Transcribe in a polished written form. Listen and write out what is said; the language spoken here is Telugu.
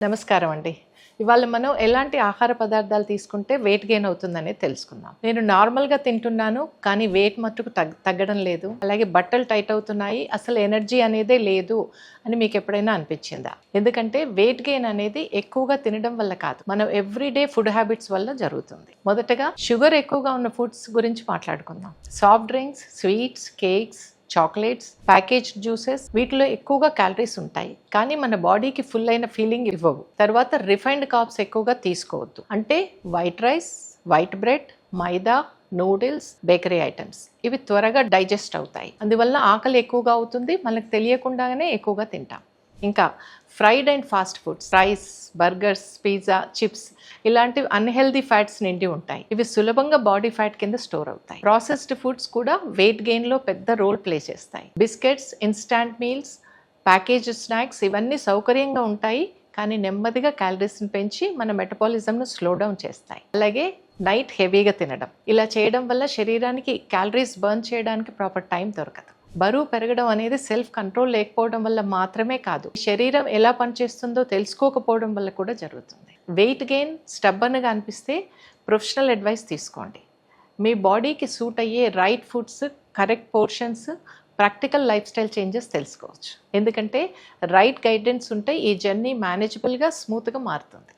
నమస్కారం అండి. ఇవాళ మనం ఎలాంటి ఆహార పదార్థాలు తీసుకుంటే వెయిట్ గెయిన్ అవుతుందనేది తెలుసుకుందాం. నేను నార్మల్గా తింటున్నాను, కానీ వెయిట్ మట్టుకు తగ్గడం లేదు. అలాగే బట్టలు టైట్ అవుతున్నాయి, అసలు ఎనర్జీ అనేదే లేదు అని మీకు ఎప్పుడైనా అనిపించిందా? ఎందుకంటే వెయిట్ గెయిన్ అనేది ఎక్కువగా తినడం వల్ల కాదు, మనం ఎవ్రీడే ఫుడ్ హ్యాబిట్స్ వల్ల జరుగుతుంది. మొదటగా షుగర్ ఎక్కువగా ఉన్న ఫుడ్స్ గురించి మాట్లాడుకుందాం. Soft drinks, sweets, cakes, chocolates, packaged juices, వీటిలో ఎక్కువగా క్యాలరీస్ ఉంటాయి, కానీ మన బాడీకి ఫుల్ అయిన ఫీలింగ్ ఇవ్వవు. తర్వాత రిఫైన్డ్ కార్బ్స్ ఎక్కువగా తీసుకోవద్దు. అంటే వైట్ రైస్, వైట్ బ్రెడ్, మైదా, నూడిల్స్, బేకరీ ఐటమ్స్ ఇవి త్వరగా డైజెస్ట్ అవుతాయి. అందువల్ల ఆకలి ఎక్కువగా అవుతుంది, మనకు తెలియకుండానే ఎక్కువగా తింటాం. ఇంకా fried and fast foods, fries, burgers, pizza, chips ఇలాంటివి అన్హెల్దీ ఫ్యాట్స్ నిండి ఉంటాయి. ఇవి సులభంగా బాడీ ఫ్యాట్ కింద స్టోర్ అవుతాయి. ప్రాసెస్డ్ ఫుడ్స్ కూడా వెయిట్ గెయిన్లో పెద్ద రోల్ ప్లే చేస్తాయి. Biscuits, instant meals, packaged snacks ఇవన్నీ సౌకర్యంగా ఉంటాయి, కానీ నెమ్మదిగా క్యాలరీస్ని పెంచి మన మెటబాలిజంను స్లో డౌన్ చేస్తాయి. అలాగే నైట్ హెవీగా తినడం, ఇలా చేయడం వల్ల శరీరానికి క్యాలరీస్ బర్న్ చేయడానికి ప్రాపర్ టైం దొరకదు. బరువు పెరగడం అనేది సెల్ఫ్ కంట్రోల్ లేకపోవడం వల్ల మాత్రమే కాదు, శరీరం ఎలా పనిచేస్తుందో తెలుసుకోకపోవడం వల్ల కూడా జరుగుతుంది. వెయిట్ గెయిన్ స్టబ్బన్గా అనిపిస్తే ప్రొఫెషనల్ అడ్వైస్ తీసుకోండి. మీ బాడీకి సూట్ అయ్యే right foods, correct portions, practical life style changes తెలుసుకోవచ్చు. ఎందుకంటే రైట్ గైడెన్స్ ఉంటే ఈ జర్నీ మేనేజబుల్గా, స్మూత్గా మారుతుంది.